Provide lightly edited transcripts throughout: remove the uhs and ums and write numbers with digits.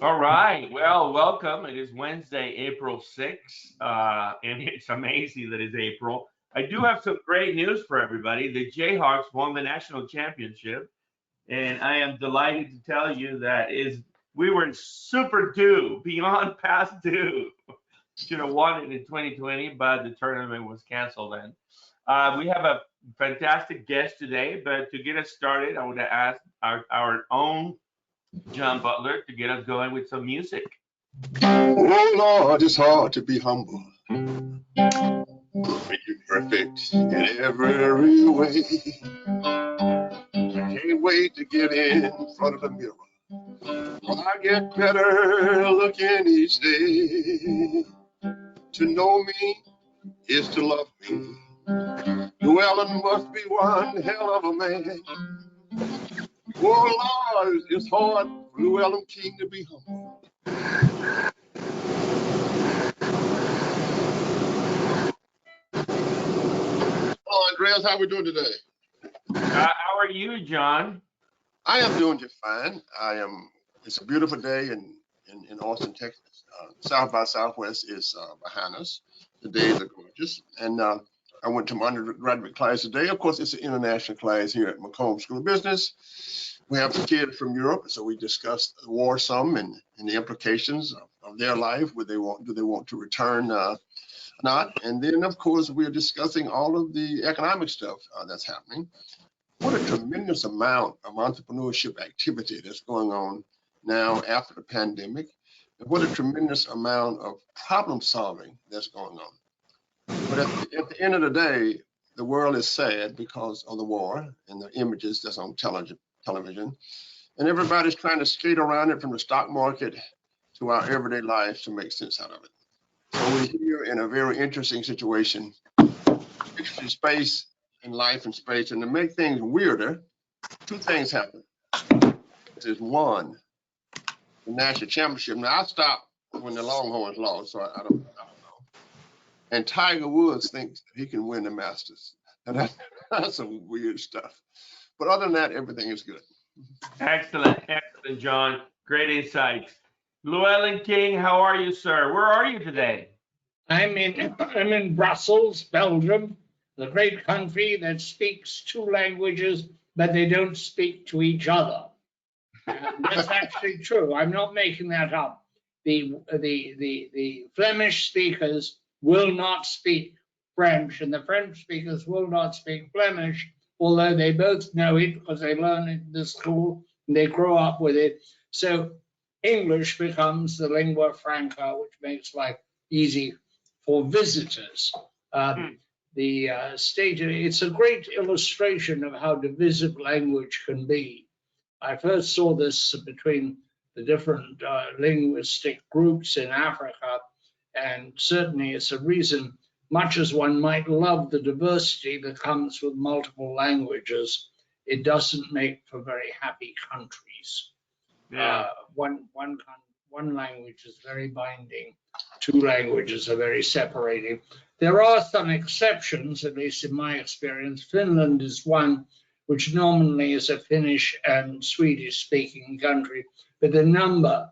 All right. Well, welcome. It is Wednesday, April 6th, and it's amazing that it's April. I do have some great news for everybody. The Jayhawks won the national championship, and I am delighted to tell you that we were super due, beyond past due. Should have won it in 2020, but the tournament was canceled then. We have a fantastic guest today, but to get us started, I want to ask our own John Butler to get us going with some music. Oh Lord, it's hard to be humble when you're perfect in every way. I can't wait to get in front of the mirror. I get better looking each day. To know me is to love me. Llewelyn must be one hell of a man. Oh Lord, it's hard for Llewelyn King to be humble. Hello, Andreas. How are we doing today? How are you, John? I am doing just fine. It's a beautiful day in Austin, Texas. South by Southwest is behind us. The days are gorgeous. And I went to my undergraduate class today. Of course, it's an international class here at McCombs School of Business. We have some kids from Europe, so we discussed the war some and the implications of their life. Do they want to return not? And then, of course, we're discussing all of the economic stuff that's happening. What a tremendous amount of entrepreneurship activity that's going on now after the pandemic. And what a tremendous amount of problem solving that's going on. But at the end of the day, the world is sad because of the war and the images that's on television. And everybody's trying to skate around it from the stock market to our everyday lives to make sense out of it. So we're here in a very interesting situation, interesting space in life and space. And to make things weirder, two things happen. There's one, the national championship. Now I stopped when the Longhorns lost, so I don't know. And Tiger Woods thinks he can win the Masters. And that's some weird stuff. But other than that, everything is good. Excellent, John. Great insights. Llewelyn King, how are you, sir? Where are you today? I'm in Brussels, Belgium, the great country that speaks two languages, but they don't speak to each other. That's actually true. I'm not making that up. The Flemish speakers will not speak French, and the French speakers will not speak Flemish, although they both know it because they learn it in the school and they grow up with it. So English becomes the lingua franca, which makes life easy for visitors. It's a great illustration of how divisive language can be. I first saw this between the different linguistic groups in Africa, and certainly it's a reason, much as one might love the diversity that comes with multiple languages, it doesn't make for very happy countries. Yeah. One language is very binding, two languages are very separating. There are some exceptions, at least in my experience. Finland is one which nominally is a Finnish and Swedish speaking country, but the number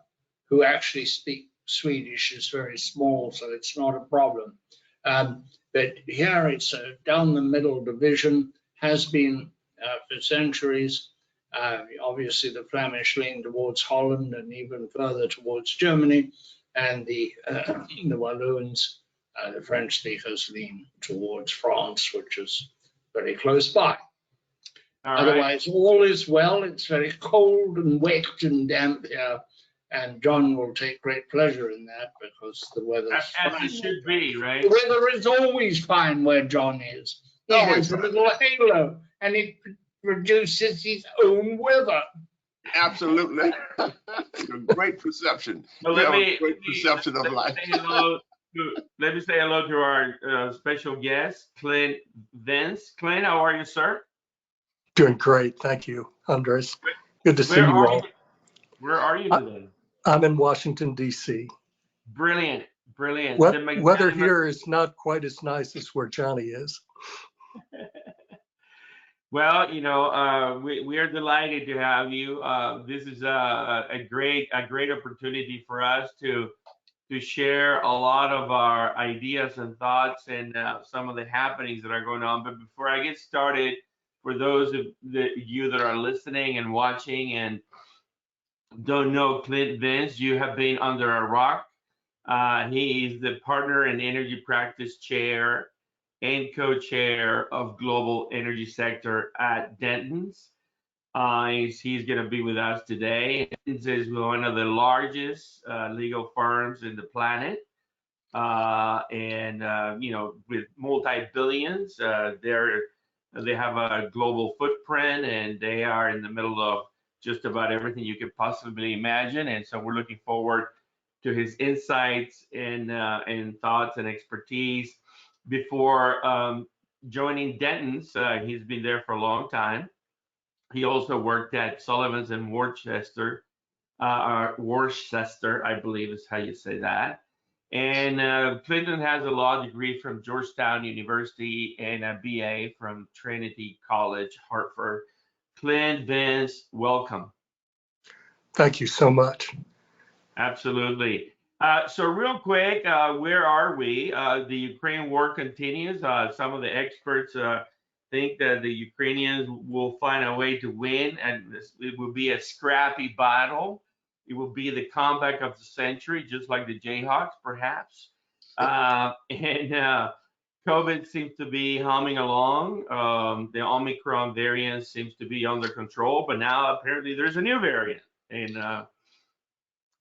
who actually speak Swedish is very small, so it's not a problem. But here it's a down the middle division, has been for centuries. Obviously the Flemish lean towards Holland and even further towards Germany, and the Walloons, the French speakers, lean towards France, which is very close by. Otherwise, all is well. It's very cold and wet and damp here, and John will take great pleasure in that because the weather's as fine. it should be, right? The weather is always fine where John is. He has a little halo, and it produces his own weather. Absolutely. Great perception. So great perception of life. Let me say hello to our special guest, Clint Vince. Clint, how are you, sir? Doing great. Thank you, Andres. Good to see you all. Where are you today? I'm in Washington, D.C. Brilliant. Weather here is not quite as nice as where Johnny is. Well, we are delighted to have you. This is a great opportunity for us to share a lot of our ideas and thoughts and some of the happenings that are going on. But before I get started, for those of you that are listening and watching and don't know Clint Vince, you have been under a rock. He is the partner and energy practice chair and co-chair of global energy sector at Dentons. He's going to be with us today. Dentons is one of the largest legal firms in the planet, and with multi-billions. They have a global footprint, and they are in the middle of just about everything you could possibly imagine. And so we're looking forward to his insights and thoughts and expertise. Before joining Dentons, he's been there for a long time. He also worked at Sullivan's in Worcester, I believe is how you say that. And Clinton has a law degree from Georgetown University and a BA from Trinity College, Hartford. Clint Vince, welcome. Thank you so much. Absolutely. So real quick, where are we? The Ukraine war continues. Some of the experts think that the Ukrainians will find a way to win, and it will be a scrappy battle. It will be the comeback of the century, just like the Jayhawks, perhaps. And COVID seems to be humming along. The Omicron variant seems to be under control, but now apparently there's a new variant. And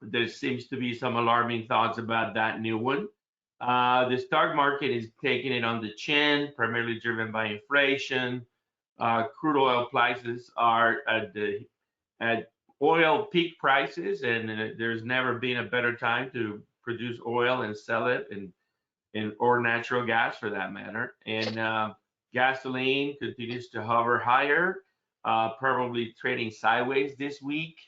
there seems to be some alarming thoughts about that new one. The stock market is taking it on the chin, primarily driven by inflation. Crude oil prices are at oil peak prices, and there's never been a better time to produce oil and sell it, or natural gas for that matter. And gasoline continues to hover higher, probably trading sideways this week.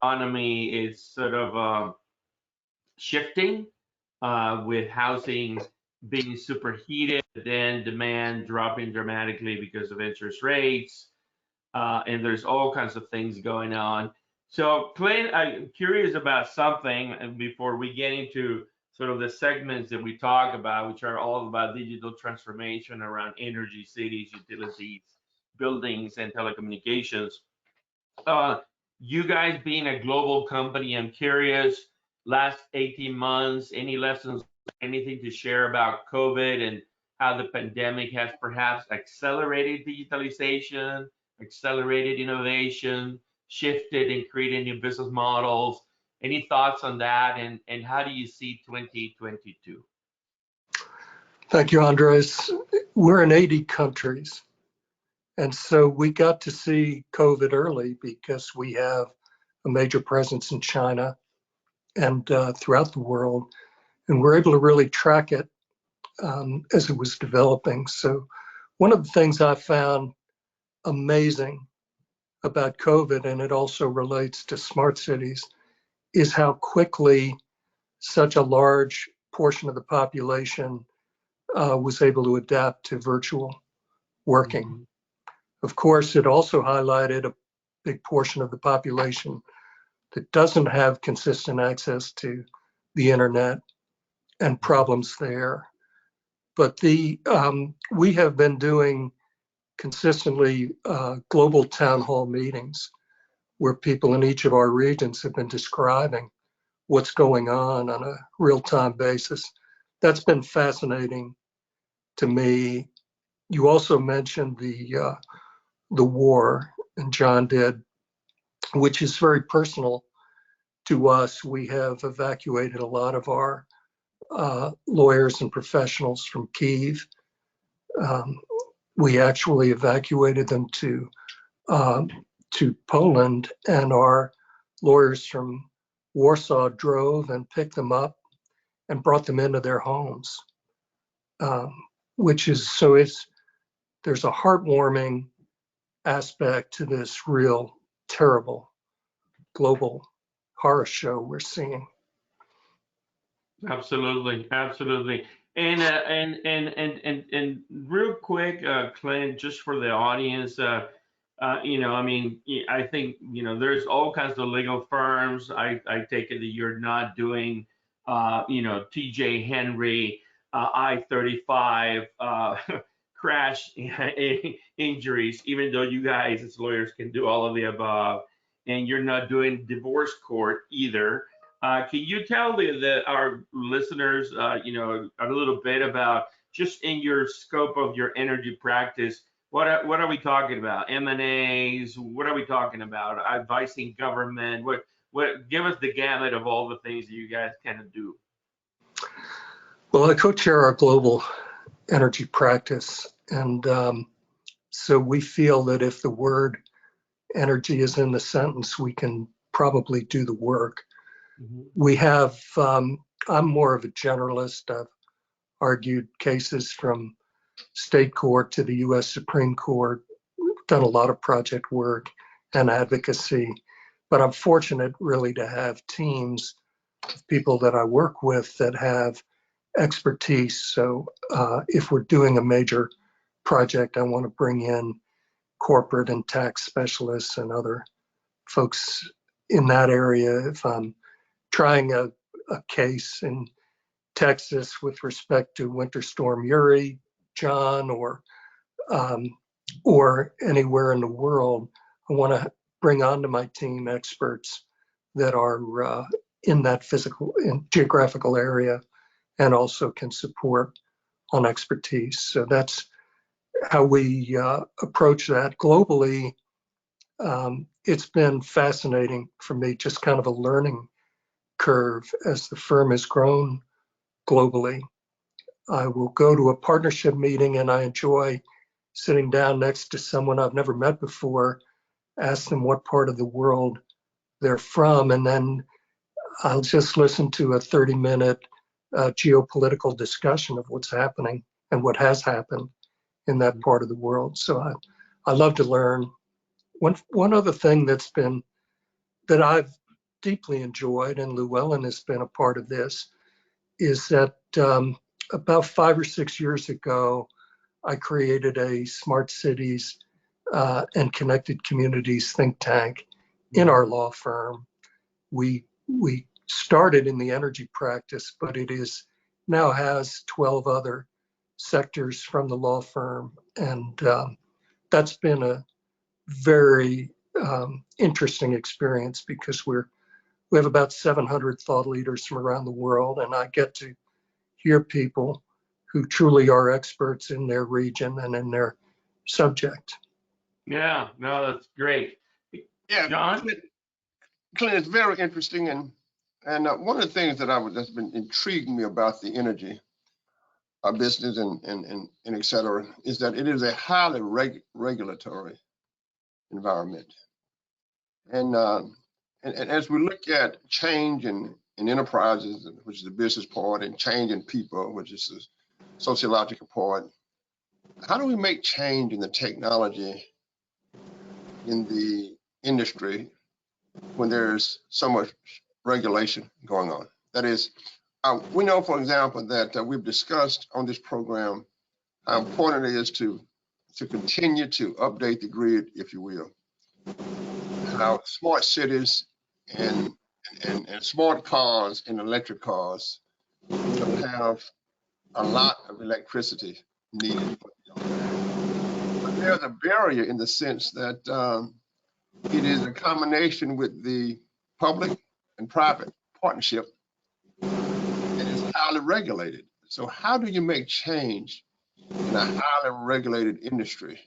Economy is sort of shifting with housing being superheated, then demand dropping dramatically because of interest rates, and there's all kinds of things going on. So, Clint, I'm curious about something before we get into sort of the segments that we talk about, which are all about digital transformation around energy, cities, utilities, buildings, and telecommunications. You guys being a global company, I'm curious, last 18 months, any lessons, anything to share about COVID and how the pandemic has perhaps accelerated digitalization, accelerated innovation, shifted and created new business models? Any thoughts on that? And how do you see 2022? Thank you, Andres. We're in 80 countries. And so we got to see COVID early because we have a major presence in China and throughout the world. And we're able to really track it as it was developing. So one of the things I found amazing about COVID, and it also relates to smart cities, is how quickly such a large portion of the population was able to adapt to virtual working. Mm-hmm. Of course, it also highlighted a big portion of the population that doesn't have consistent access to the internet and problems there. But we have been doing consistently global town hall meetings where people in each of our regions have been describing what's going on a real-time basis. That's been fascinating to me. You also mentioned the war, and John did, which is very personal to us. We have evacuated a lot of our lawyers and professionals from Kyiv. We actually evacuated them to Poland, and our lawyers from Warsaw drove and picked them up and brought them into their homes, there's a heartwarming aspect to this real terrible global horror show we're seeing. Absolutely. And real quick, Clint, just for the audience, I mean, I think, there's all kinds of legal firms. I take it that you're not doing, TJ Henry, I-35, crash injuries, even though you guys as lawyers can do all of the above, and you're not doing divorce court either. Can you tell our listeners, a little bit about just in your scope of your energy practice, what are we talking about? M&As? What are we talking about? Advising government? What? Give us the gamut of all the things that you guys kind of do. Well, I co-chair our global energy practice, and so we feel that if the word energy is in the sentence, we can probably do the work. Mm-hmm. We have, I'm more of a generalist. I've argued cases from state court to the U.S. Supreme Court, done a lot of project work and advocacy, but I'm fortunate really to have teams of people that I work with that have expertise. So if we're doing a major project, I want to bring in corporate and tax specialists and other folks in that area. If I'm trying a case in Texas with respect to Winter Storm Uri, John, or anywhere in the world, I want to bring onto my team experts that are in that physical and geographical area and also can support on expertise. So that's how we approach that. Globally, it's been fascinating for me, just kind of a learning curve as the firm has grown globally. I will go to a partnership meeting and I enjoy sitting down next to someone I've never met before, ask them what part of the world they're from, and then I'll just listen to a 30-minute geopolitical discussion of what's happening and what has happened in that part of the world. So I love to learn. One other thing that I've deeply enjoyed, and Llewelyn has been a part of this, is that about 5 or 6 years ago, I created a smart cities and connected communities think tank in our law firm. We started in the energy practice, but it now has 12 other sectors from the law firm. And that's been a very interesting experience because we have about 700 thought leaders from around the world, and I get to hear people who truly are experts in their region and in their subject. Yeah, no, that's great. Yeah, John? Clint, it's very interesting, and one of the things that's been intriguing me about the energy business and et cetera, is that it is a highly regulatory environment. And as we look at change in enterprises, which is the business part, and change in people, which is the sociological part, how do we make change in the technology in the industry when there's so much regulation going on? That is, we know, for example, that we've discussed on this program how important it is to continue to update the grid, if you will. How smart cities and smart cars and electric cars have a lot of electricity needed. But there's a barrier in the sense that it is a combination with the public and private partnership, and it's highly regulated. So how do you make change in a highly regulated industry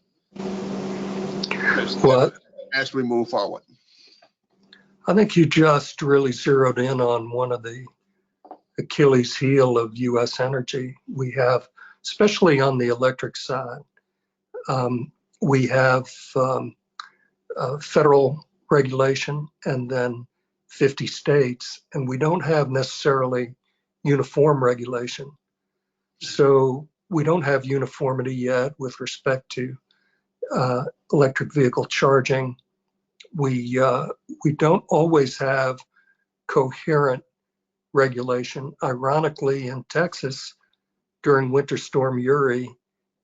as we move forward? I think you just really zeroed in on one of the Achilles heel of U.S. energy. We have, especially on the electric side, we have federal regulation and then 50 states, and we don't have necessarily uniform regulation. So we don't have uniformity yet with respect to electric vehicle charging. We don't always have coherent regulation. Ironically, in Texas, during Winter Storm Uri.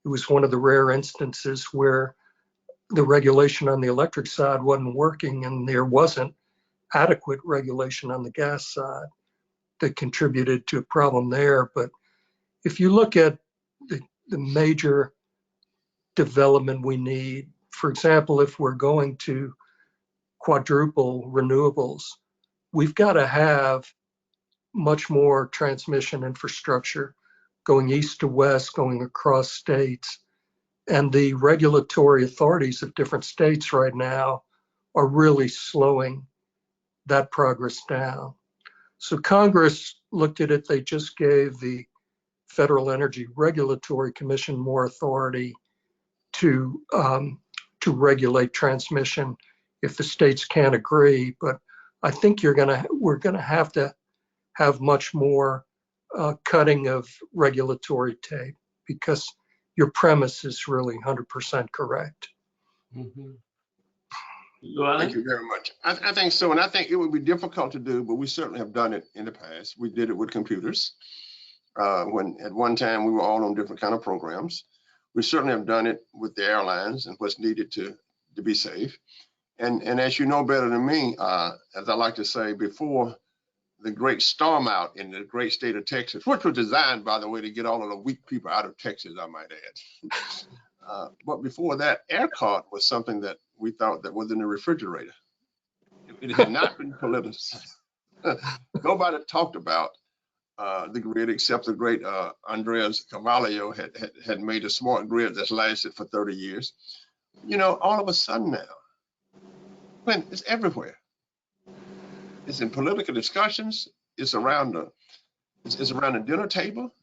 It was one of the rare instances where the regulation on the electric side wasn't working and there wasn't adequate regulation on the gas side that contributed to a problem there. But if you look at the major development we need, for example, if we're going to quadruple renewables, we've got to have much more transmission infrastructure going east to west, going across states. And the regulatory authorities of different states right now are really slowing that progress down. So Congress looked at it. They just gave the Federal Energy Regulatory Commission more authority to regulate transmission if the states can't agree. But I think we're gonna have to have much more cutting of regulatory tape, because your premise is really 100% correct. Mm-hmm. Thank you very much. I think so, and I think it would be difficult to do, but we certainly have done it in the past. We did it with computers. When at one time we were all on different kind of programs. We certainly have done it with the airlines and what's needed to be safe. And as you know better than me, as I like to say, before the great storm out in the great state of Texas, which was designed, by the way, to get all of the weak people out of Texas, I might add. But before that, air cart was something that we thought that was in the refrigerator. It had not been politicized. Nobody talked about the grid except the great Andreas Carvallo had made a smart grid that's lasted for 30 years. You know, all of a sudden now, when it's everywhere. It's in political discussions. It's around the dinner table.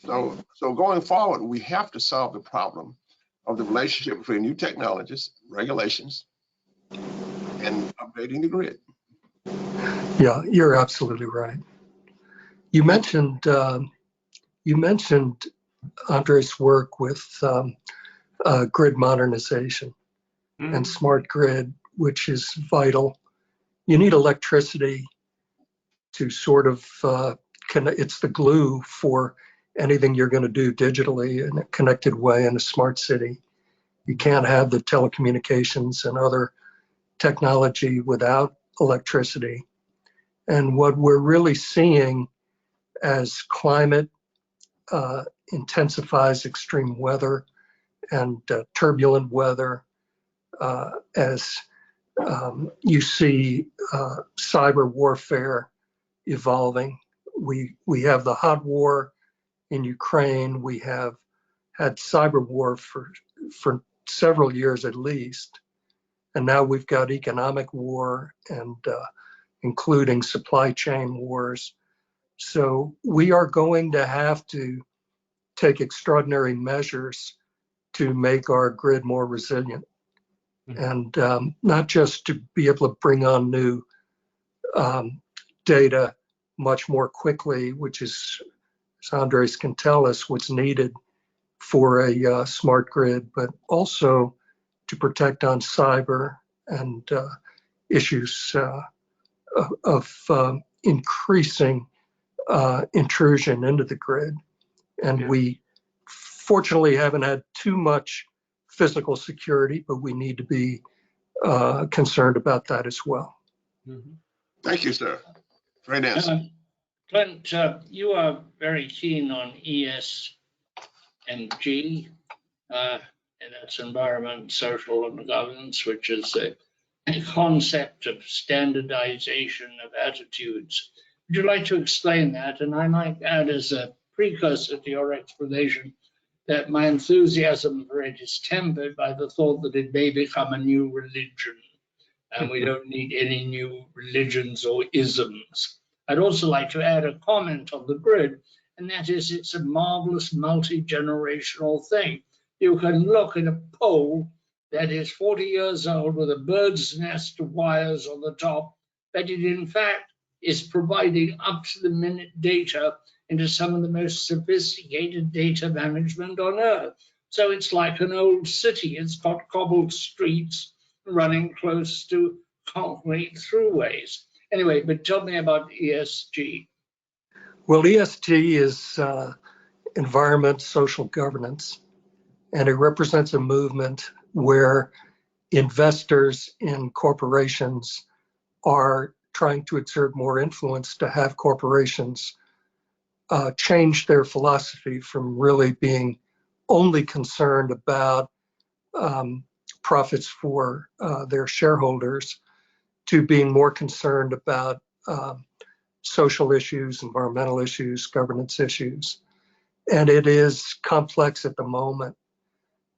So going forward, we have to solve the problem of the relationship between new technologies, regulations, and updating the grid. Yeah, you're absolutely right. You mentioned Andre's work with grid modernization and smart grid, which is vital. You need electricity to sort of it's the glue for anything you're going to do digitally in a connected way in a smart city. You can't have the telecommunications and other technology without electricity. And what we're really seeing as climate intensifies extreme weather and turbulent weather, as you see cyber warfare evolving. We have the hot war in Ukraine. We have had cyber war for several years at least. And now we've got economic war and including supply chain wars. So we are going to have to take extraordinary measures to make our grid more resilient. And not just to be able to bring on new data much more quickly, which is, as Andres can tell us, what's needed for a smart grid, but also to protect on cyber and issues of increasing intrusion into the grid. And we fortunately haven't had too much physical security, but we need to be concerned about that as well. Thank you, sir. Great answer. Clint, you are very keen on ESG, and that's environment, social, and governance, which is a concept of standardization of attitudes. Would you like to explain that? And I might add, as a precursor to your explanation, that my enthusiasm for it is tempered by the thought that it may become a new religion, and we don't need any new religions or isms. I'd also like to add a comment on the grid, and that is it's a marvelous multi-generational thing. You can look at a pole that is 40 years old with a bird's nest of wires on the top, but it in fact is providing up-to-the-minute data into some of the most sophisticated data management on Earth. So it's like an old city. It's got cobbled streets running close to concrete throughways. Anyway, but tell me about ESG. Well, ESG is environment, social governance. And it represents a movement where investors in corporations are trying to exert more influence to have corporations change their philosophy from really being only concerned about profits for their shareholders to being more concerned about social issues, environmental issues, governance issues. And it is complex at the moment.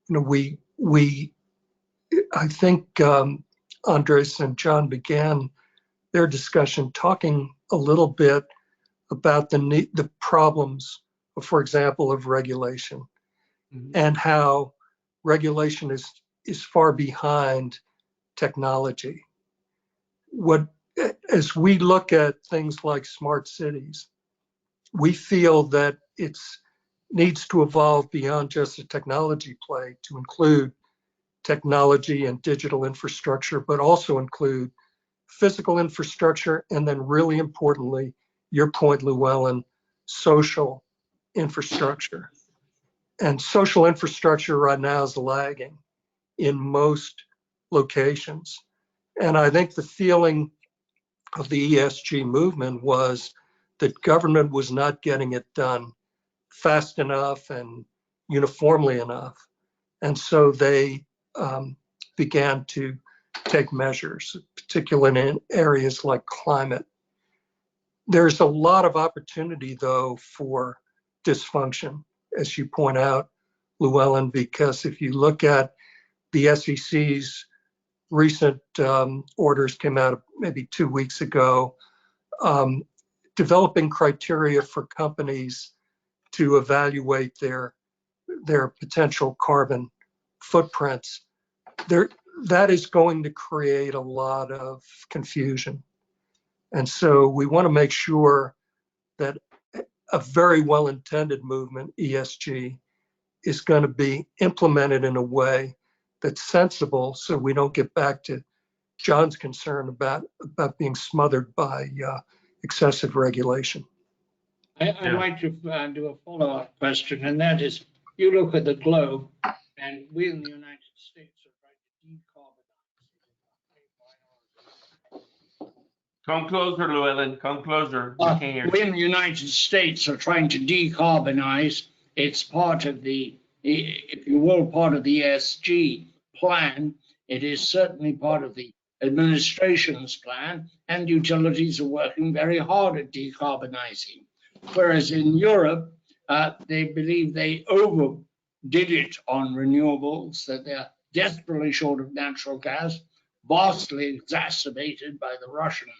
You know, I think Andres and John began their discussion talking a little bit about the problems, for example, of regulation, and how regulation is far behind technology. As we look at things like smart cities, we feel that it needs to evolve beyond just a technology play to include technology and digital infrastructure, but also include physical infrastructure, and then really importantly, your point, Llewelyn, social infrastructure. And social infrastructure right now is lagging in most locations. And I think the feeling of the ESG movement was that government was not getting it done fast enough and uniformly enough. And so they began to take measures, particularly in areas like climate. There's a lot of opportunity, though, for dysfunction, as you point out, Llewelyn, because if you look at the SEC's recent orders came out maybe 2 weeks ago, developing criteria for companies to evaluate their potential carbon footprints. That is going to create a lot of confusion. And so we want to make sure that a very well-intended movement, ESG, is going to be implemented in a way that's sensible, so we don't get back to John's concern about being smothered by excessive regulation. I'd like to do a follow-up question, and that is, you look at the globe, and we in the United States are trying to decarbonize. Come closer, Llewelyn. Come closer. We can't hear We you. in the United States are trying to decarbonize. It's part of the, if you will, part of the ESG plan. It is certainly part of the administration's plan, and utilities are working very hard at decarbonizing. Whereas in Europe, they believe they overdid it on renewables, that they're desperately short of natural gas, vastly exacerbated by the Russian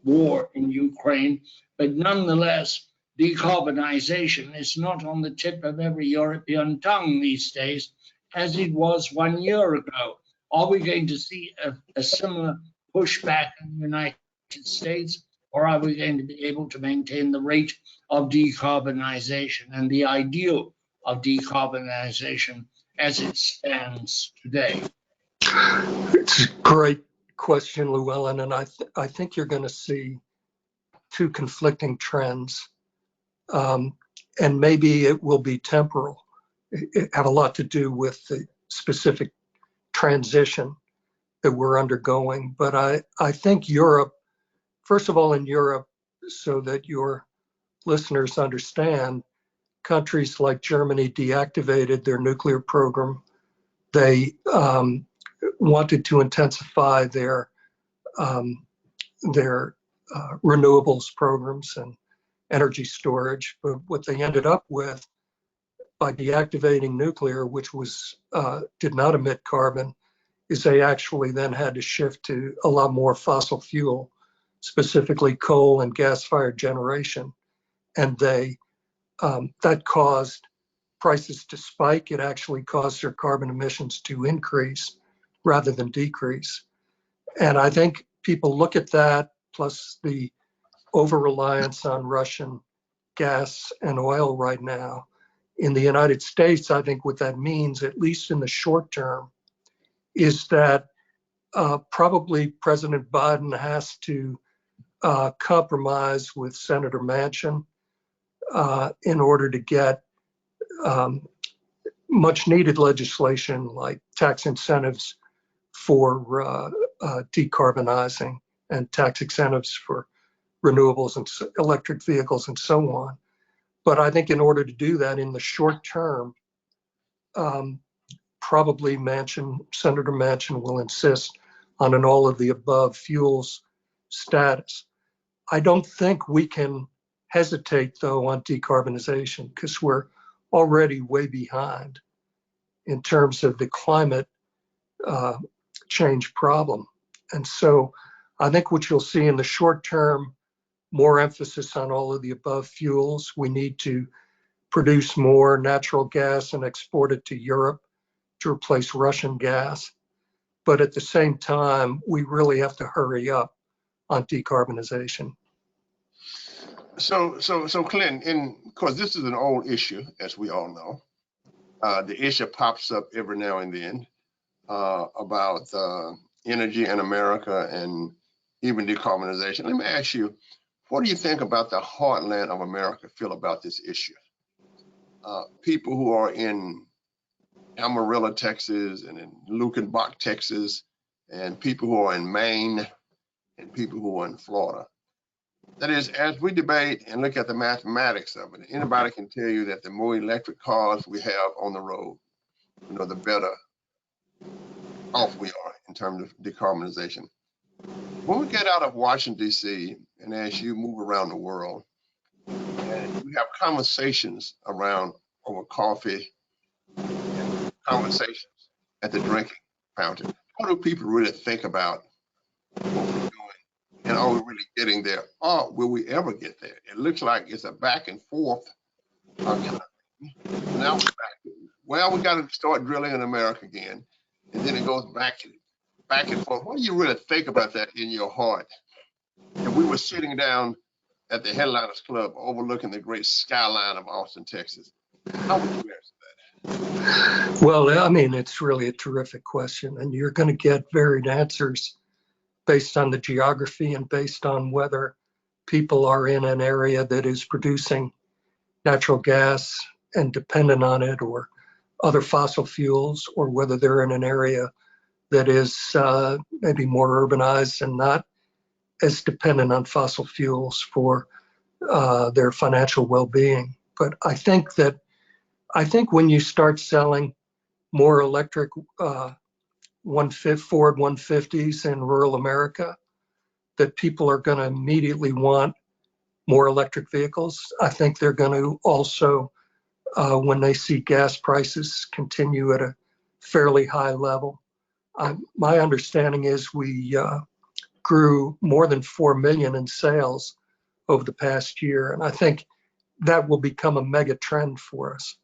war in Ukraine. But nonetheless, decarbonization is not on the tip of every European tongue these days, as it was 1 year ago. Are we going to see a similar pushback in the United States, or are we going to be able to maintain the rate of decarbonization and the ideal of decarbonization as it stands today? It's a great question, Llewelyn, and I think you're going to see two conflicting trends, and maybe it will be temporal. It have a lot to do with the specific transition that we're undergoing. But I think Europe, first of all, in Europe, so that your listeners understand, countries like Germany deactivated their nuclear program. They wanted to intensify their renewables programs and energy storage. But what they ended up with by deactivating nuclear, which did not emit carbon, is they actually then had to shift to a lot more fossil fuel, specifically coal and gas-fired generation. And that caused prices to spike. It actually caused their carbon emissions to increase rather than decrease. And I think people look at that, plus the over-reliance on Russian gas and oil right now. In the United States, I think what that means, at least in the short term, is that probably President Biden has to compromise with Senator Manchin in order to get much needed legislation like tax incentives for decarbonizing and tax incentives for renewables and electric vehicles and so on. But I think in order to do that in the short term, probably Senator Manchin will insist on an all of the above fuels status. I don't think we can hesitate though on decarbonization because we're already way behind in terms of the climate change problem. And so I think what you'll see in the short term, more emphasis on all of the above fuels. We need to produce more natural gas and export it to Europe to replace Russian gas. But at the same time, we really have to hurry up on decarbonization. So Clint, of course, this is an old issue, as we all know. The issue pops up every now and then about energy in America and even decarbonization. Let me ask you, what do you think about the Heartland of America feel about this issue? People who are in Amarillo, Texas, and in Lukenbach, Texas, and people who are in Maine, and people who are in Florida. That is, as we debate and look at the mathematics of it, anybody can tell you that the more electric cars we have on the road, the better off we are in terms of decarbonization. When we get out of Washington, D.C., and as you move around the world, and we have conversations around over coffee, and conversations at the drinking fountain, how do people really think about what we're doing? And are we really getting there? Or will we ever get there? It looks like it's a back and forth. Now we're back. Well, we got to start drilling in America again. And then it goes back and forth. What do you really think about that in your heart? If we were sitting down at the Headliners Club overlooking the great skyline of Austin, Texas, how would you answer that? Well, I mean, it's really a terrific question, and you're going to get varied answers based on the geography and based on whether people are in an area that is producing natural gas and dependent on it, or other fossil fuels, or whether they're in an area that is maybe more urbanized and not as dependent on fossil fuels for their financial well-being. But I think when you start selling more electric Ford 150s in rural America, that people are going to immediately want more electric vehicles. I think they're going to also, when they see gas prices continue at a fairly high level. My understanding is we grew more than 4 million in sales over the past year, and I think that will become a mega trend for us.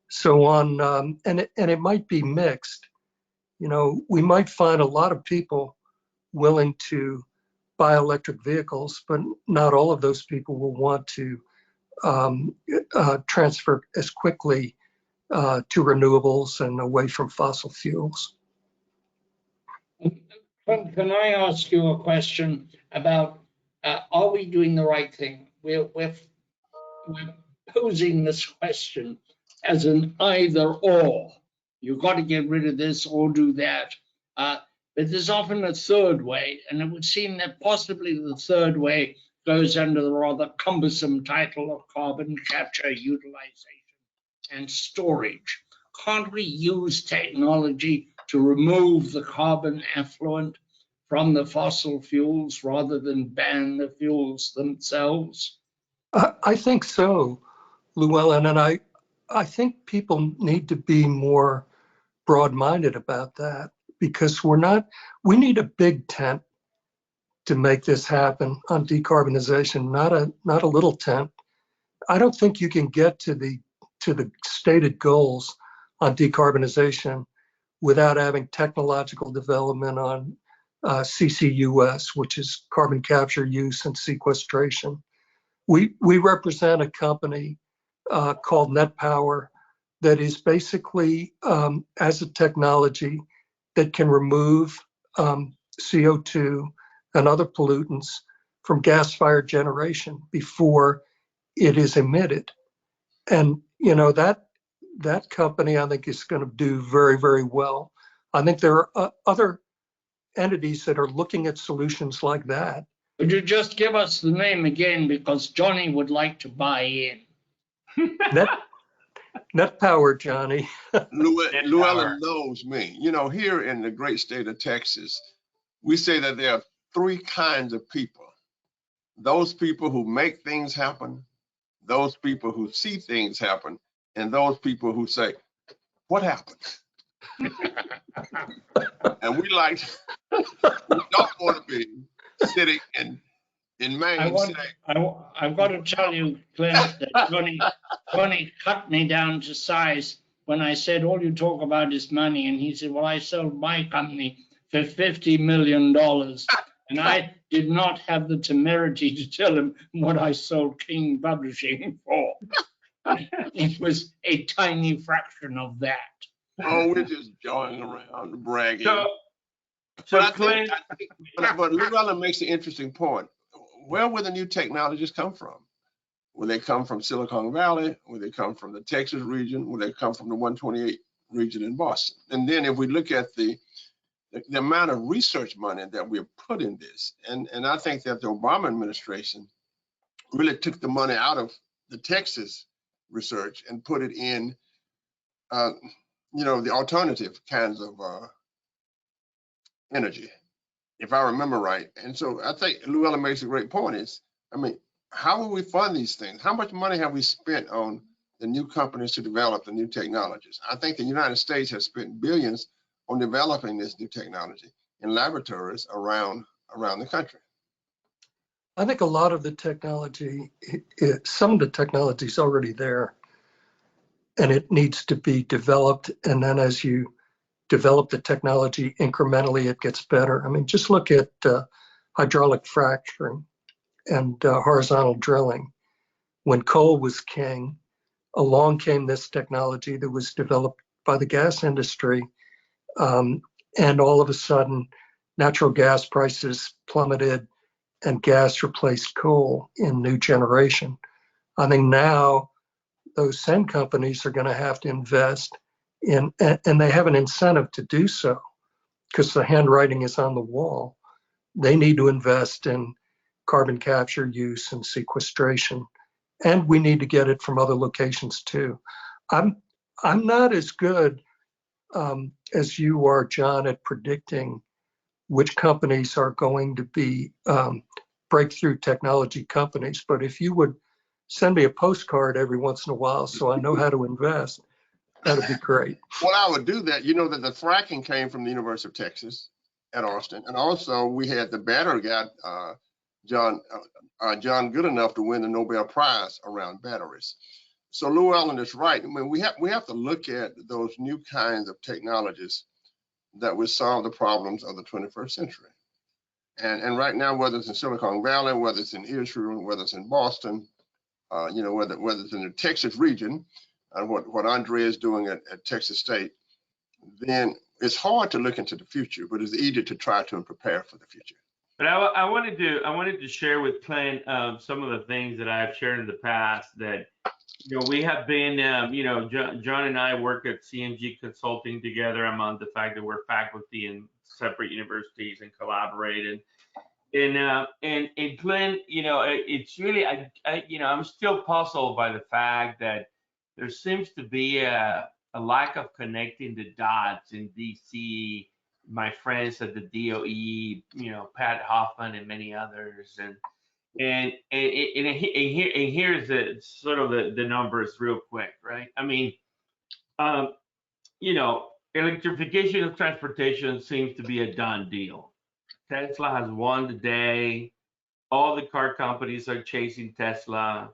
So and it might be mixed. We might find a lot of people willing to buy electric vehicles, but not all of those people will want to transfer as quickly to renewables and away from fossil fuels. Can I ask you a question about, are we doing the right thing? We're posing this question as an either or. You've got to get rid of this or do that. But there's often a third way, and it would seem that possibly the third way goes under the rather cumbersome title of carbon capture, utilization, and storage. Can't we use technology to remove the carbon effluent from the fossil fuels rather than ban the fuels themselves? I think so, Llewelyn, and I think people need to be more broad-minded about that, because we need a big tent to make this happen on decarbonization, not a little tent. I don't think you can get to the stated goals on decarbonization without having technological development on CCUS, which is carbon capture, use, and sequestration. We represent a company called Net Power that is basically as a technology that can remove CO2 and other pollutants from gas-fired generation before it is emitted. And that company, I think, is going to do very, very well. I think there are other entities that are looking at solutions like that. Would you just give us the name again, because Johnny would like to buy in? Net Power, Johnny. Llewelyn knows me. You know, here in the great state of Texas, we say that there are three kinds of people. Those people who make things happen, those people who see things happen, and those people who say, what happened? And we don't want to be sitting in Maine saying, I've got to tell you, Clint, that Johnny cut me down to size when I said, all you talk about is money. And he said, well, I sold my company for $50 million. And I did not have the temerity to tell him what I sold King Publishing for. It was a tiny fraction of that. oh, we're just joking around, bragging. So Clint, but Llewelyn makes an interesting point. Where will the new technologies come from? Will they come from Silicon Valley? Will they come from the Texas region? Will they come from the 128 region in Boston? And then if we look at the amount of research money that we've put in this, and I think that the Obama administration really took the money out of the Texas research and put it in, the alternative kinds of energy, if I remember right. And so I think Llewelyn makes a great point. How will we fund these things? How much money have we spent on the new companies to develop the new technologies? I think the United States has spent billions on developing this new technology in laboratories around the country. I think a lot of the technology, some of the technology is already there, and it needs to be developed. And then as you develop the technology incrementally, it gets better. I mean, just look at hydraulic fracturing and horizontal drilling. When coal was king, along came this technology that was developed by the gas industry. And all of a sudden, natural gas prices plummeted and gas replaced coal in new generation. I think now those same companies are going to have to invest in, and they have an incentive to do so because the handwriting is on the wall. They need to invest in carbon capture use and sequestration, and we need to get it from other locations too. I'm not as good as you are, John, at predicting which companies are going to be breakthrough technology companies. But if you would send me a postcard every once in a while so I know how to invest, that'd be great. Well, I would do that. You know that the fracking came from the University of Texas at Austin. And also we had the battery guy, John Goodenough, to win the Nobel Prize around batteries. So Llewelyn is right. I mean, we have to look at those new kinds of technologies that will solve the problems of the 21st century. And right now, whether it's in Silicon Valley, whether it's in Israel, whether it's in Boston, whether it's in the Texas region, and what Andre is doing at Texas State, then it's hard to look into the future, but it's easier to try to prepare for the future. But I wanted to share with Clint some of the things that I've shared in the past that, we have been, John and I work at CMG Consulting together among the fact that we're faculty in separate universities and collaborate. And Clint, it's really, I'm still puzzled by the fact that there seems to be a lack of connecting the dots in DC, my friends at the DOE, Pat Hoffman and many others. And here's the sort of the numbers real quick, right? I mean, electrification of transportation seems to be a done deal. Tesla has won the day. All the car companies are chasing Tesla.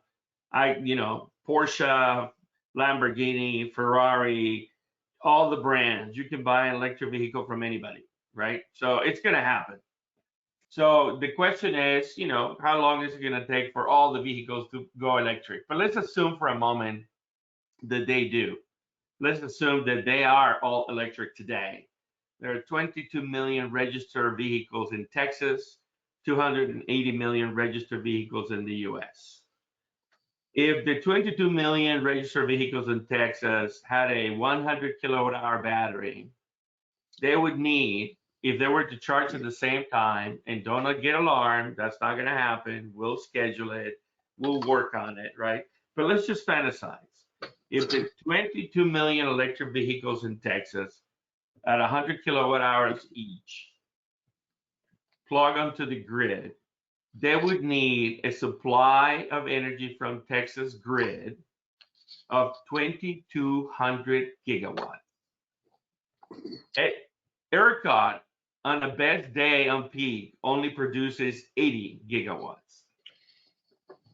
Porsche, Lamborghini, Ferrari, all the brands. You can buy an electric vehicle from anybody, right? So it's going to happen. So the question is, how long is it going to take for all the vehicles to go electric? But let's assume for a moment that they do. Let's assume that they are all electric today. There are 22 million registered vehicles in Texas, 280 million registered vehicles in the US. If the 22 million registered vehicles in Texas had a 100 kilowatt hour battery, they would need, if they were to charge at the same time, and don't get alarmed, that's not going to happen. We'll schedule it. We'll work on it, right? But let's just fantasize. If the 22 million electric vehicles in Texas at 100 kilowatt hours each plug onto the grid, they would need a supply of energy from Texas grid of 2,200 gigawatts. ERCOT, on a best day on peak, only produces 80 gigawatts.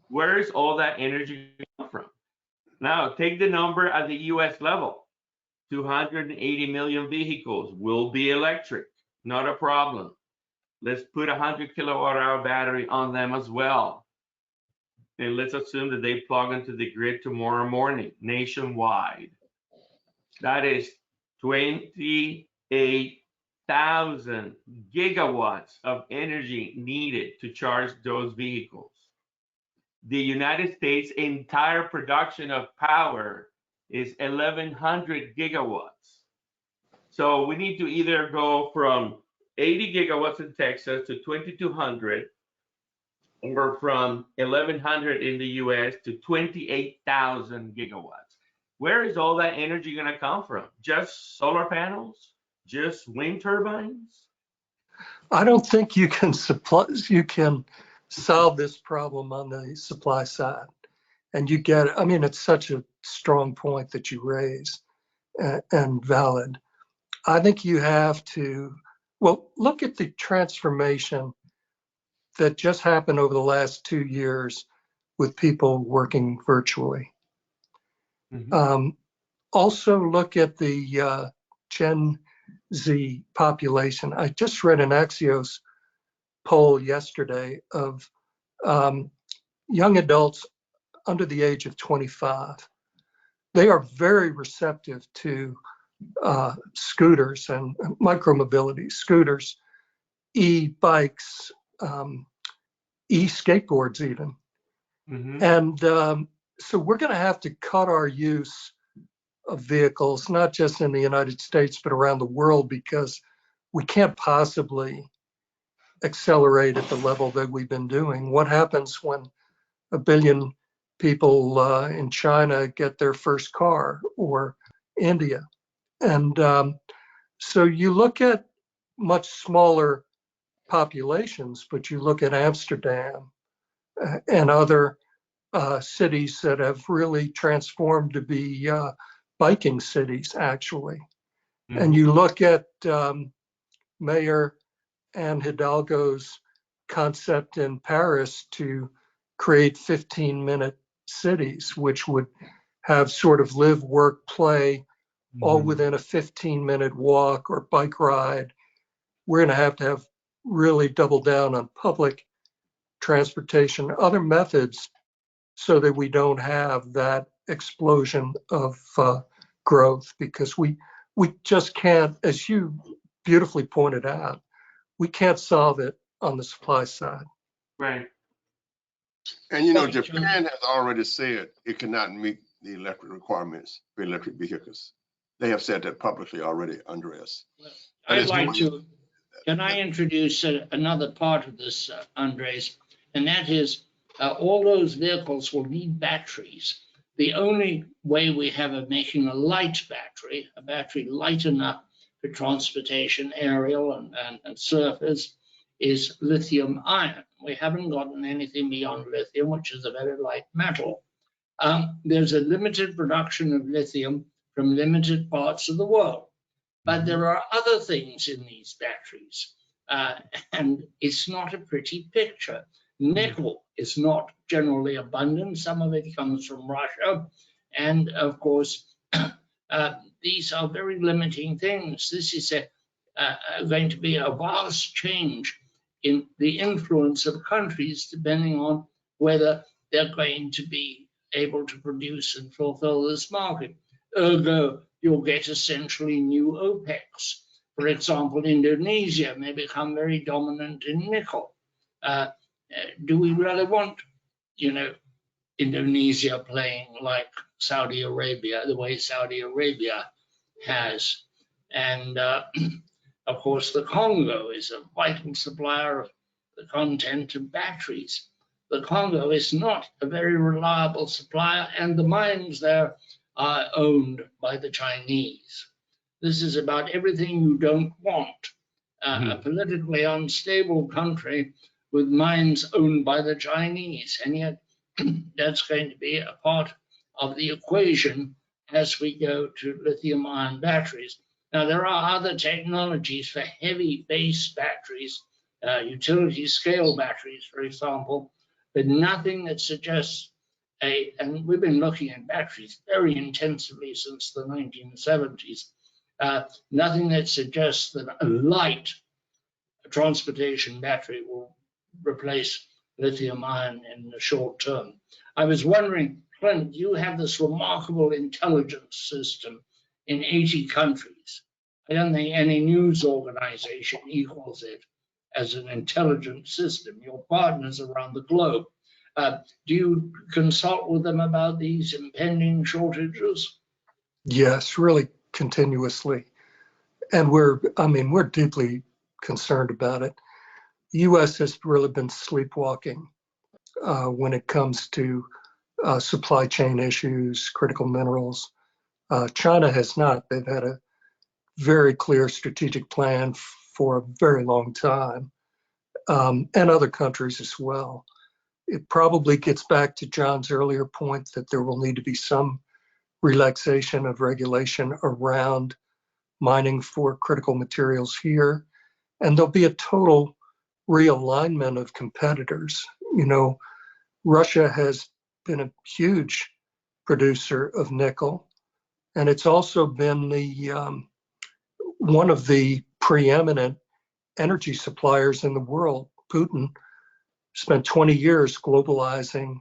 Where is all that energy come from? Now, take the number at the US level. 280 million vehicles will be electric, not a problem. Let's put a 100 kilowatt hour battery on them as well. And let's assume that they plug into the grid tomorrow morning, nationwide. That is 28,000 gigawatts of energy needed to charge those vehicles. The United States' entire production of power is 1,100 gigawatts. So we need to either go from 80 gigawatts in Texas to 2,200, or from 1,100 in the US to 28,000 gigawatts. Where is all that energy going to come from? Just solar panels? Just wind turbines? I don't think you can solve this problem on the supply side. And you get, I mean, it's such a strong point that you raise and valid. I think you have to, well, look at the transformation that just happened over the last 2 years with people working virtually. Mm-hmm. Also look at the Gen Z population. I just read an Axios poll yesterday of young adults under the age of 25. They are very receptive to scooters and micromobility, scooters, e-bikes, e-skateboards even. Mm-hmm. And so we're going to have to cut our use of vehicles, not just in the United States, but around the world, because we can't possibly accelerate at the level that we've been doing. What happens when 1 billion people in China get their first car, or India? And so you look at much smaller populations, but you look at Amsterdam and other cities that have really transformed to be biking cities, actually. Mm-hmm. And you look at Mayor Anne Hidalgo's concept in Paris to create 15-minute cities, which would have sort of live, work, play, mm-hmm. all within a 15-minute walk or bike ride. We're going to have really double down on public transportation, other methods, so that we don't have that explosion of growth, because we just can't, as you beautifully pointed out, we can't solve it on the supply side. Right. And you know, Japan has already said it cannot meet the electric requirements for electric vehicles. They have said that publicly already, Andreas. Well, I'd like to, can I introduce another part of this, Andres? And that is, all those vehicles will need batteries. The only way we have of making a light battery, a battery light enough for transportation, aerial and surface, is lithium ion. We haven't gotten anything beyond lithium, which is a very light metal. There's a limited production of lithium from limited parts of the world. But there are other things in these batteries, and it's not a pretty picture. Nickel is not generally abundant. Some of it comes from Russia. And of course, these are very limiting things. This is going to be a vast change in the influence of countries, depending on whether they're going to be able to produce and fulfill this market. Ergo, you'll get essentially new OPECs. For example, Indonesia may become very dominant in nickel. Do we really want, Indonesia playing like Saudi Arabia, the way Saudi Arabia has. And of course, the Congo is a vital supplier of the content of batteries. The Congo is not a very reliable supplier, and the mines there are owned by the Chinese. This is about everything you don't want. A politically unstable country with mines owned by the Chinese, and yet that's going to be a part of the equation as we go to lithium-ion batteries. Now, there are other technologies for heavy base batteries, utility scale batteries, for example, but nothing that suggests and we've been looking at batteries very intensively since the 1970s, nothing that suggests that a light transportation battery will replace lithium ion in the short term. I was wondering, Clint, you have this remarkable intelligence system in 80 countries. I don't think any news organization equals it as an intelligence system. Your partners around the globe. Do you consult with them about these impending shortages? Yes, really continuously. And we're deeply concerned about it. The U.S. has really been sleepwalking when it comes to supply chain issues, critical minerals. China has not. They've had a very clear strategic plan for a very long time, and other countries as well. It probably gets back to John's earlier point that there will need to be some relaxation of regulation around mining for critical materials here. And there'll be a total realignment of competitors. You know, Russia has been a huge producer of nickel, and it's also been the one of the preeminent energy suppliers in the world. Putin spent 20 years globalizing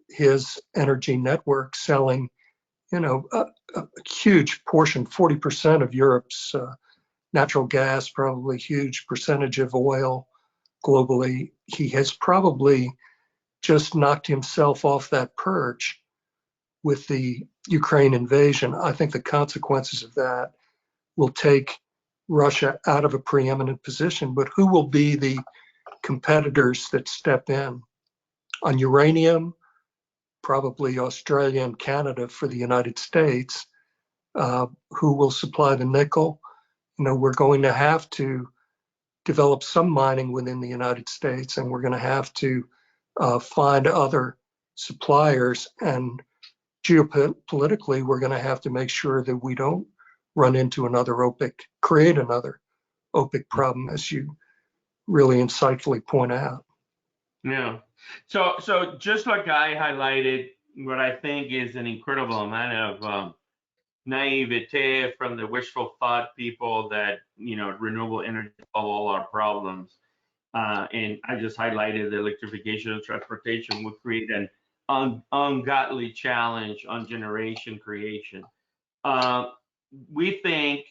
his energy network, selling, a huge portion, 40% of Europe's natural gas, probably a huge percentage of oil globally. He has probably just knocked himself off that perch with the Ukraine invasion. I think the consequences of that will take Russia out of a preeminent position, but who will be the competitors that step in? On uranium, probably Australia and Canada for the United States. Who will supply the nickel? We're going to have to develop some mining within the United States, and we're going to have to find other suppliers. And geopolitically, we're going to have to make sure that we don't run into create another OPEC problem, as you really insightfully point out. Yeah. So just like I highlighted, what I think is an incredible amount of naivete from the wishful thought people that, renewable energy solve all our problems. And I just highlighted the electrification of transportation will create an ungodly challenge on generation creation. We think,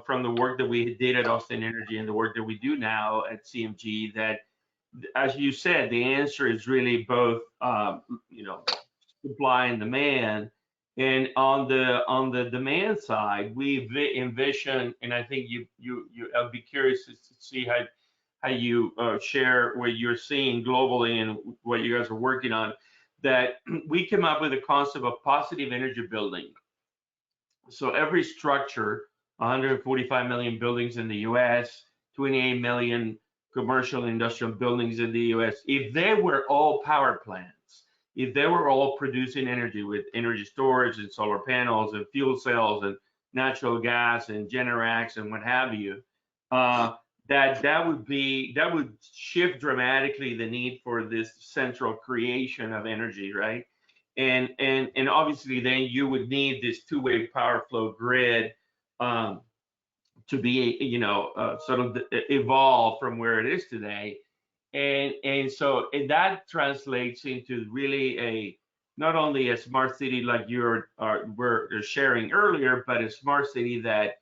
from the work that we did at Austin Energy and the work that we do now at CMG, that, as you said, the answer is really both, supply and demand. And on the demand side, we envision, and I think I'll be curious to see how you share what you're seeing globally and what you guys are working on, that we came up with a concept of positive energy building. So every structure, 145 million buildings in the US, 28 million commercial and industrial buildings in the US, if they were all power plants, if they were all producing energy with energy storage and solar panels and fuel cells and natural gas and Generacs and what have you, that would shift dramatically the need for this central creation of energy, right? And obviously then you would need this two-way power flow grid to be, sort of evolve from where it is today. And so that translates into really not only a smart city like we're sharing earlier, but a smart city that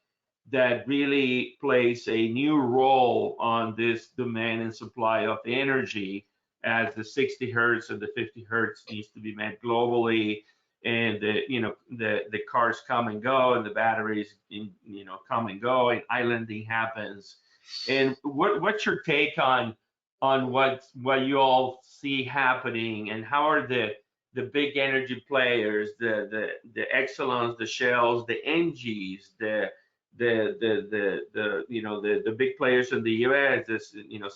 really plays a new role on this demand and supply of energy as the 60 hertz and the 50 hertz needs to be met globally, and the cars come and go, and the batteries come and go, and islanding happens. And what's your take on what you all see happening, and how are the big energy players, the Exelons, the Shells, the NGs, the big players in the US,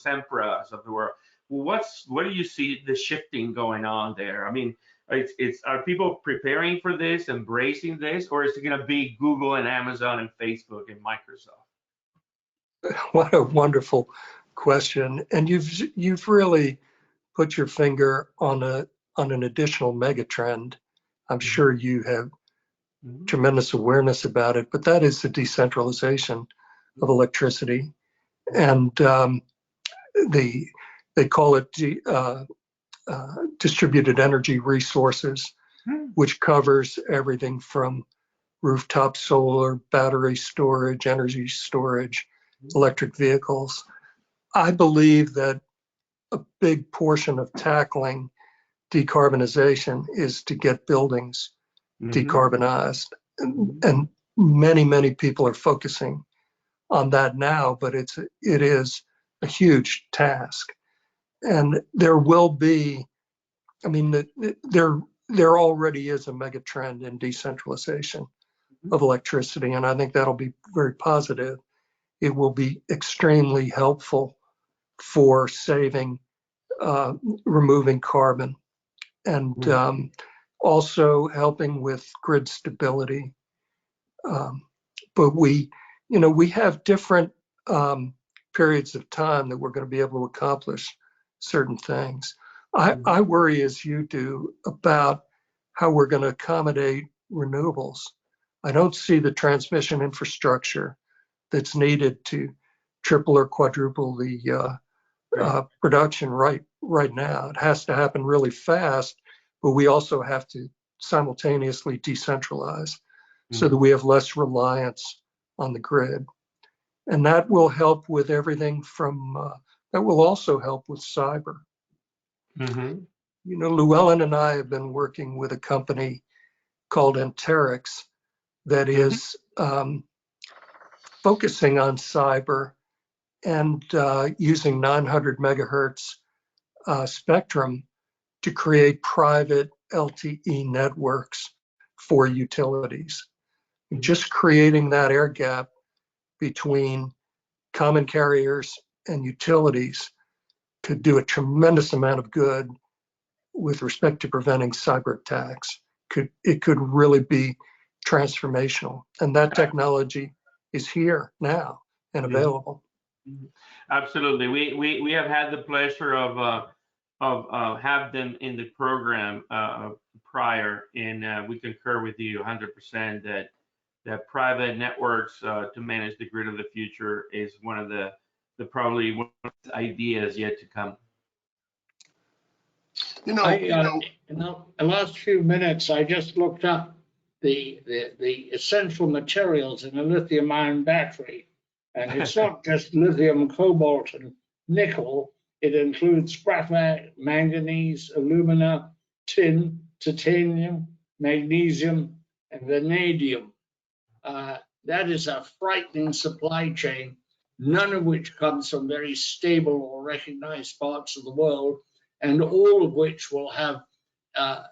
Sempras of the world. What do you see the shifting going on there? I mean, are people preparing for this, embracing this, or is it going to be Google and Amazon and Facebook and Microsoft? What a wonderful question, and you've really put your finger on an additional mega trend. I'm sure you have tremendous awareness about it, but that is the decentralization of electricity, and they call it distributed energy resources, which covers everything from rooftop solar, battery storage, energy storage, electric vehicles. I believe that a big portion of tackling decarbonization is to get buildings decarbonized. And many people are focusing on that now, but it is a huge task. And there will be, I mean, there already is a mega trend in decentralization of electricity, and I think that'll be very positive. It will be extremely helpful for saving, removing carbon, and also helping with grid stability. But we have different periods of time that we're going to be able to accomplish certain things. I worry, as you do, about how we're going to accommodate renewables. I don't see the transmission infrastructure that's needed to triple or quadruple the production right now. It has to happen really fast, but we also have to simultaneously decentralize so that we have less reliance on the grid. And that will help with everything from, that will also help with cyber. Llewelyn and I have been working with a company called Anterix that is focusing on cyber and using 900 megahertz spectrum to create private LTE networks for utilities. Just creating that air gap between common carriers and utilities could do a tremendous amount of good with respect to preventing cyber attacks. It could really be transformational, and that technology is here now and available. Absolutely. We have had the pleasure of have them in the program prior, and we concur with you 100% that private networks to manage the grid of the future is one of the probably one of the ideas yet to come. In the last few minutes, I just looked up the essential materials in a lithium-ion battery, and it's not just lithium, cobalt, and nickel. It includes graphite, manganese, alumina, tin, titanium, magnesium, and vanadium. That is a frightening supply chain, none of which comes from very stable or recognized parts of the world, and all of which will have a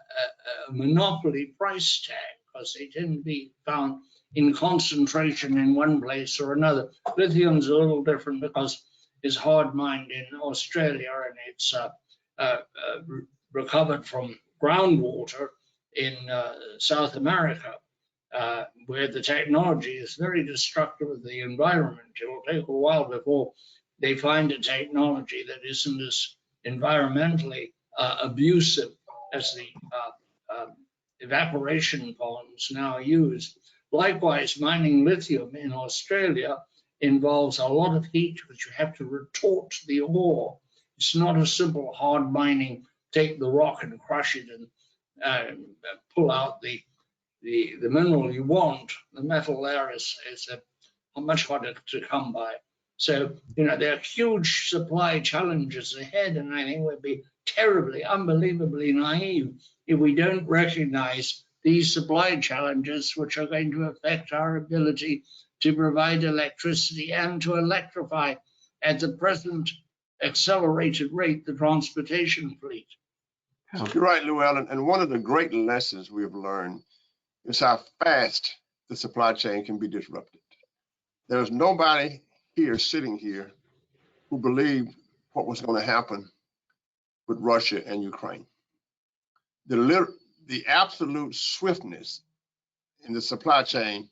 monopoly price tag because they tend to be found in concentration in one place or another. Lithium's a little different because it's hard mined in Australia and it's recovered from groundwater in South America, where the technology is very destructive of the environment. It will take a while before they find a technology that isn't as environmentally abusive as the evaporation ponds now used. Likewise, mining lithium in Australia involves a lot of heat, which you have to retort the ore. It's not a simple hard mining, take the rock and crush it and pull out the mineral you want. The metal there is much harder to come by. So, there are huge supply challenges ahead, and I think we'll be terribly, unbelievably naive if we don't recognize these supply challenges, which are going to affect our ability to provide electricity and to electrify at the present accelerated rate the transportation fleet. You're right, Llewelyn. And one of the great lessons we've learned is how fast the supply chain can be disrupted. There's nobody here sitting here who believed what was going to happen with Russia and Ukraine. The absolute swiftness in the supply chain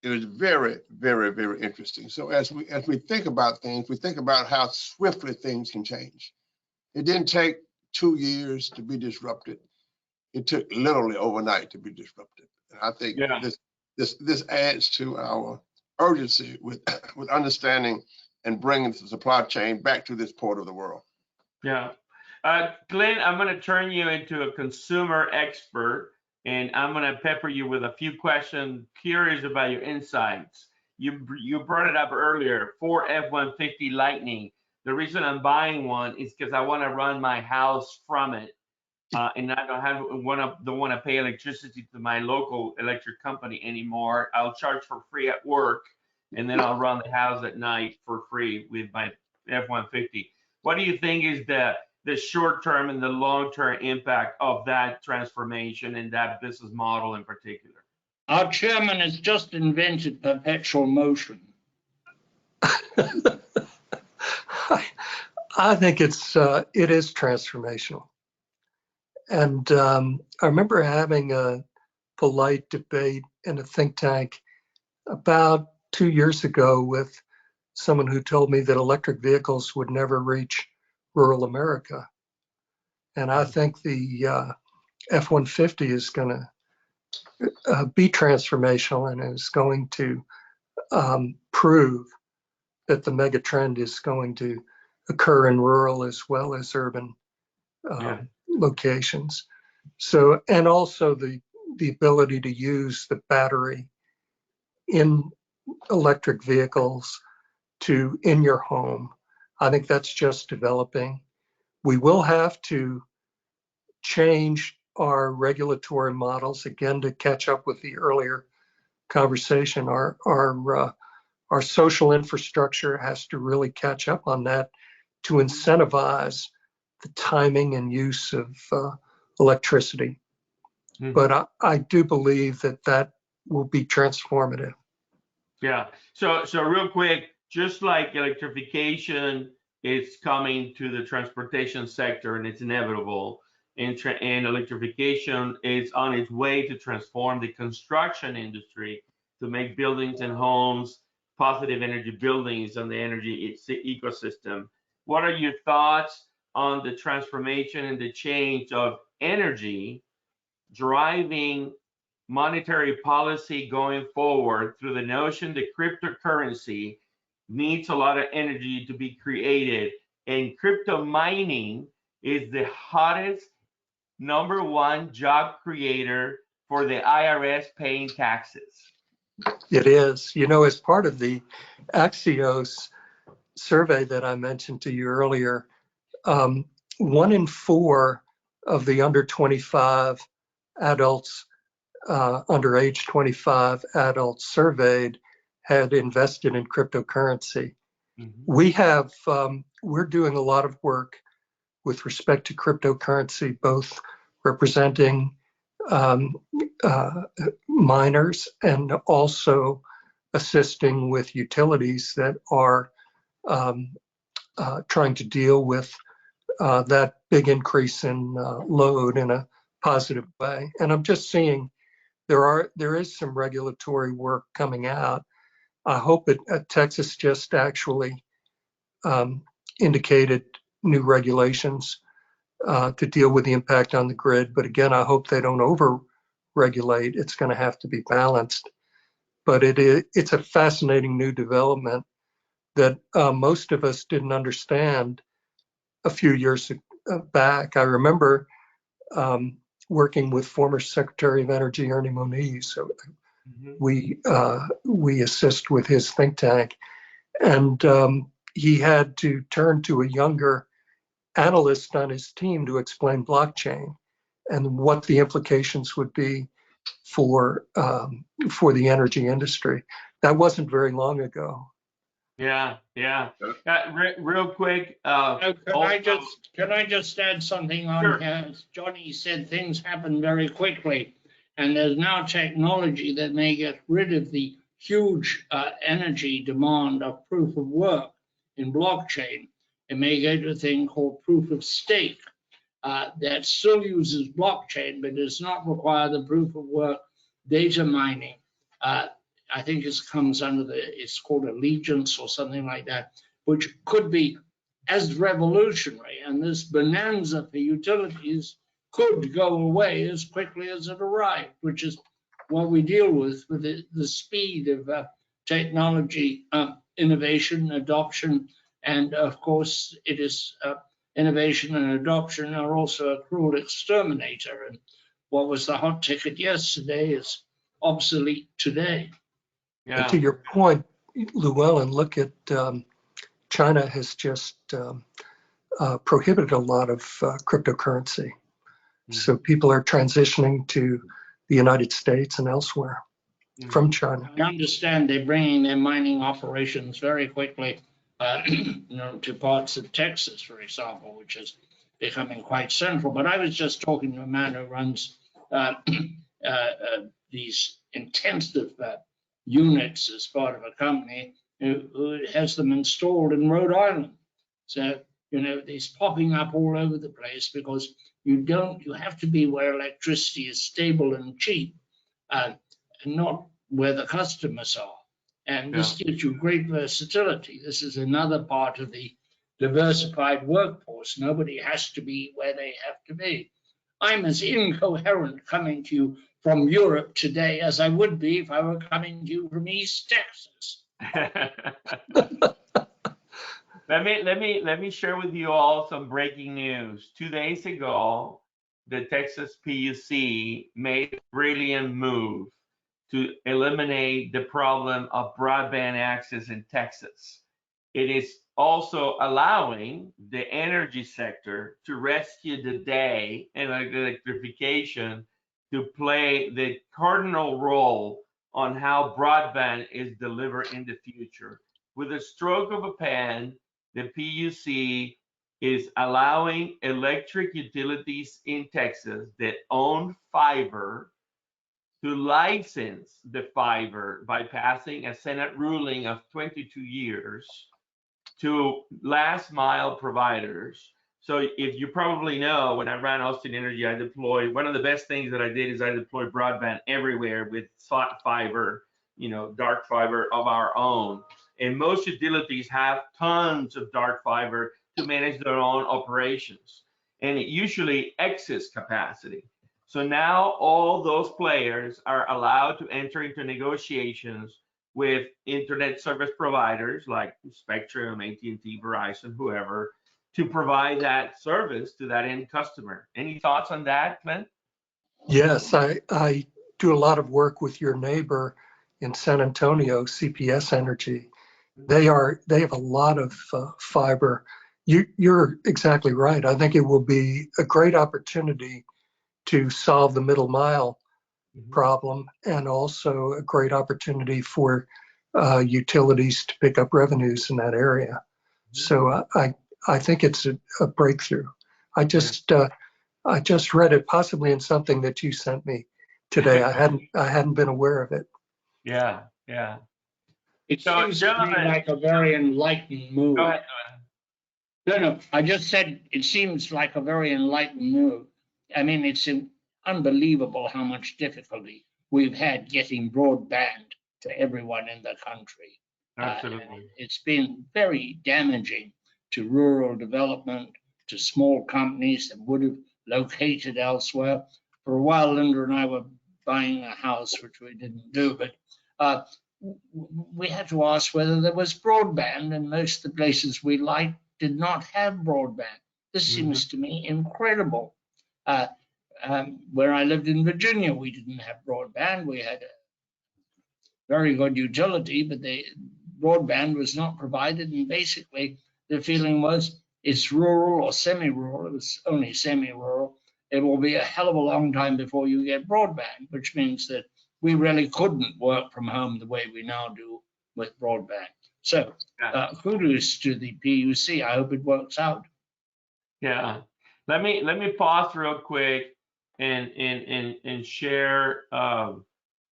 is very, very, very interesting. So as we think about things, we think about how swiftly things can change. It didn't take 2 years to be disrupted. It took literally overnight to be disrupted. And I think this adds to our urgency with understanding and bringing the supply chain back to this part of the world. Yeah. Clint, I'm going to turn you into a consumer expert, and I'm going to pepper you with a few questions, curious about your insights. You brought it up earlier, 4 F-150 Lightning. The reason I'm buying one is because I want to run my house from it, and I don't want to pay electricity to my local electric company anymore. I'll charge for free at work, and then I'll run the house at night for free with my F-150. What do you think is the short-term and the long-term impact of that transformation and that business model in particular? Our chairman has just invented perpetual motion. I think it is transformational. And I remember having a polite debate in a think tank about 2 years ago with someone who told me that electric vehicles would never reach rural America. And I think the F-150 is going to be transformational and is going to prove that the mega trend is going to occur in rural as well as urban locations. So, and also the ability to use the battery in electric vehicles in your home. I think that's just developing. We will have to change our regulatory models again to catch up with the earlier conversation. Our social infrastructure has to really catch up on that to incentivize the timing and use of electricity. Mm-hmm. But I do believe that will be transformative. Yeah. So real quick, just like electrification is coming to the transportation sector and it's inevitable, and electrification is on its way to transform the construction industry to make buildings and homes positive energy buildings on the energy ecosystem. What are your thoughts on the transformation and the change of energy driving monetary policy going forward through the notion that cryptocurrency needs a lot of energy to be created, and crypto mining is the hottest #1 job creator for the IRS paying taxes? It is. You know, as part of the Axios survey that I mentioned to you earlier, 1 in 4 of the under 25 adults, under age 25 adults surveyed had invested in cryptocurrency. Mm-hmm. We're doing a lot of work with respect to cryptocurrency, both representing miners and also assisting with utilities that are trying to deal with that big increase in load in a positive way. And I'm just seeing there is some regulatory work coming out. I hope Texas just actually indicated new regulations to deal with the impact on the grid. But again, I hope they don't over-regulate. It's going to have to be balanced. But it's a fascinating new development that most of us didn't understand a few years back. I remember working with former Secretary of Energy Ernie Moniz. So we assist with his think tank, and he had to turn to a younger analyst on his team to explain blockchain and what the implications would be for the energy industry. That wasn't very long ago. Yeah. Real quick. Can I just add something on Sure. here? As Johnny said, things happen very quickly, and there's now technology that may get rid of the huge energy demand of proof of work in blockchain. It may go to a thing called proof of stake that still uses blockchain, but does not require the proof of work data mining. I think it comes under it's called allegiance or something like that, which could be as revolutionary. And this bonanza for utilities could go away as quickly as it arrived, which is what we deal with the speed of technology, innovation, adoption. And of course, it is innovation and adoption are also a cruel exterminator. And what was the hot ticket yesterday is obsolete today. And to your point, Llewelyn, look at China has just prohibited a lot of cryptocurrency. So people are transitioning to the United States and elsewhere from China. I understand they're bringing their mining operations very quickly to parts of Texas, for example, which is becoming quite central. But I was just talking to a man who runs these intensive units as part of a company who has them installed in Rhode Island. So, these popping up all over the place because you have to be where electricity is stable and cheap, and not where the customers are. And this gives you great versatility. This is another part of the diversified workforce. Nobody has to be where they have to be. I'm as incoherent coming to you from Europe today as I would be if I were coming to you from East Texas. Let me share with you all some breaking news. 2 days ago, the Texas PUC made a brilliant move to eliminate the problem of broadband access in Texas. It is also allowing the energy sector to rescue the day and electrification to play the cardinal role on how broadband is delivered in the future. With a stroke of a pen, the PUC is allowing electric utilities in Texas that own fiber to license the fiber by passing a Senate ruling of 22 years to last mile providers. So if you probably know, when I ran Austin Energy, I deployed, one of the best things that I did is I deployed broadband everywhere with fiber, dark fiber of our own. And most utilities have tons of dark fiber to manage their own operations. And it usually excess capacity. So now all those players are allowed to enter into negotiations with internet service providers like Spectrum, AT&T, Verizon, whoever, to provide that service to that end customer. Any thoughts on that, Clint? Yes, I do a lot of work with your neighbor in San Antonio, CPS Energy. They have a lot of fiber. You're exactly right. I think it will be a great opportunity to solve the middle mile problem, and also a great opportunity for utilities to pick up revenues in that area. So I think it's a breakthrough. I just read it, possibly in something that you sent me today. I hadn't been aware of it. Yeah. It seems to me like a very enlightened move. Go ahead. No, I just said it seems like a very enlightened move. I mean, it's unbelievable how much difficulty we've had getting broadband to everyone in the country. Absolutely. It's been very damaging to rural development, to small companies that would have located elsewhere. For a while, Linda and I were buying a house, which we didn't do, but we had to ask whether there was broadband, and most of the places we liked did not have broadband. This seems to me incredible. Where I lived in Virginia, we didn't have broadband. We had a very good utility, but the broadband was not provided. And basically, the feeling was it's rural or semi-rural, if it's only semi-rural, it will be a hell of a long time before you get broadband, which means that we really couldn't work from home the way we now do with broadband. So kudos to the PUC. I hope it works out. Yeah. Let me pause real quick and share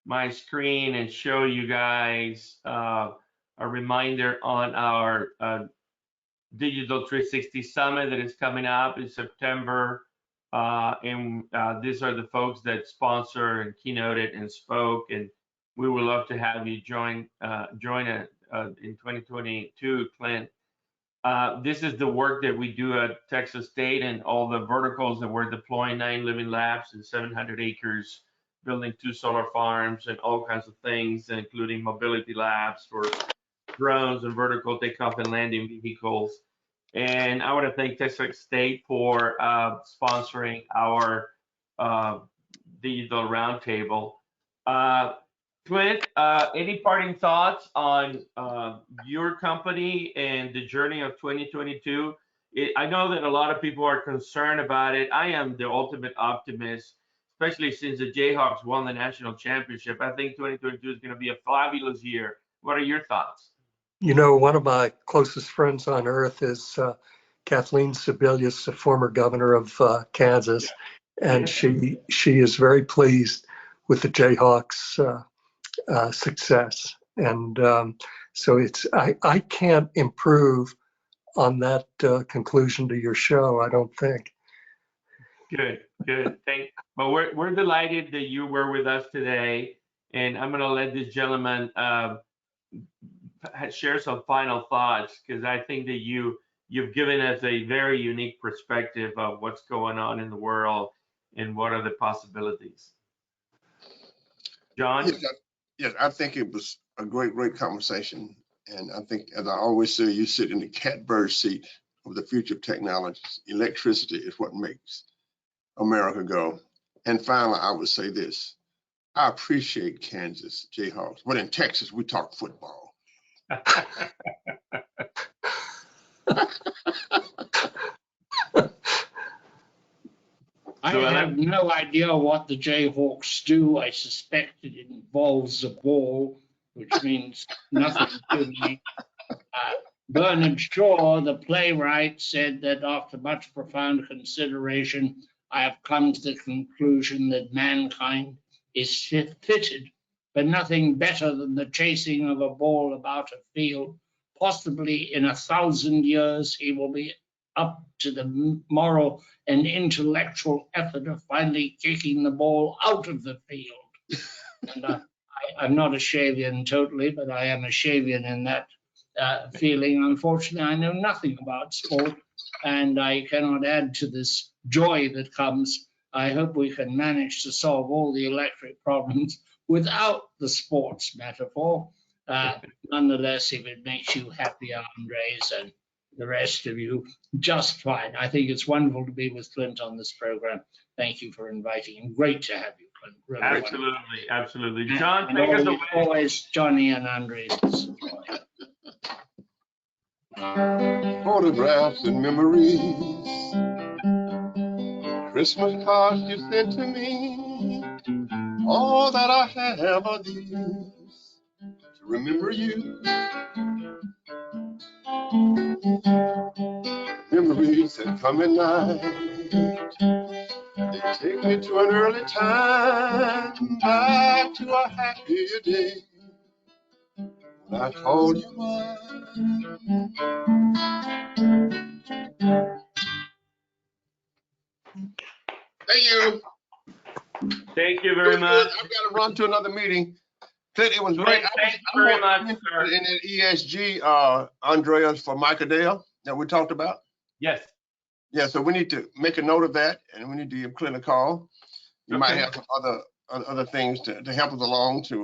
my screen and show you guys a reminder on our Digital 360 Summit that is coming up in September. These are the folks that sponsor and keynoted and spoke, and we would love to have you join it in 2022, Clint. This is the work that we do at Texas State and all the verticals that we're deploying, 9 living labs and 700 acres, building 2 solar farms and all kinds of things, including mobility labs for drones and vertical takeoff and landing vehicles. And I want to thank Texas State for sponsoring our Digital Roundtable. Clint, any parting thoughts on your company and the journey of 2022? I know that a lot of people are concerned about it. I am the ultimate optimist, especially since the Jayhawks won the national championship. I think 2022 is going to be a fabulous year. What are your thoughts? You know, one of my closest friends on earth is Kathleen Sebelius, the former governor of Kansas, and she is very pleased with the Jayhawks' success. And so I can't improve on that conclusion to your show, I don't think. Good. Well, we're delighted that you were with us today, and I'm going to let this gentleman share some final thoughts, because I think that you've given us a very unique perspective of what's going on in the world and what are the possibilities. John? Yes, I think it was a great conversation. And I think, as I always say, you sit in the catbird seat of the future of technologies. Electricity is what makes America go. And finally, I would say this. I appreciate Kansas Jayhawks, but in Texas, we talk football. I have no idea what the Jayhawks do. I suspect it involves a ball, which means nothing to me. Bernard Shaw, the playwright, said that after much profound consideration, I have come to the conclusion that mankind is fitted for nothing better than the chasing of a ball about a field. Possibly in 1,000 years, he will be up to the moral and intellectual effort of finally kicking the ball out of the field. And I'm not a Shavian totally, but I am a Shavian in that feeling. Unfortunately, I know nothing about sport, and I cannot add to this joy that comes. I hope we can manage to solve all the electric problems without the sports metaphor. Nonetheless, if it makes you happy, Andres, and the rest of you, just fine. I think it's wonderful to be with Clint on this program. Thank you for inviting him. Great to have you, Clint. Really absolutely. John, take us away. Always Johnny and Andres. Photographs and memories, Christmas cards you sent to me, all that I have are these to remember you. Memories that come at night, they take me to an early time, back to a happier day when I called you mine. Thank you. Thank you very much. I've got to run to another meeting. Clint, it was great. Thanks very much, sir. In that ESG, Andreas, for Microdale that we talked about. Yes. Yeah, so we need to make a note of that, and we need to give Clint a call. You might have some other things to help us along to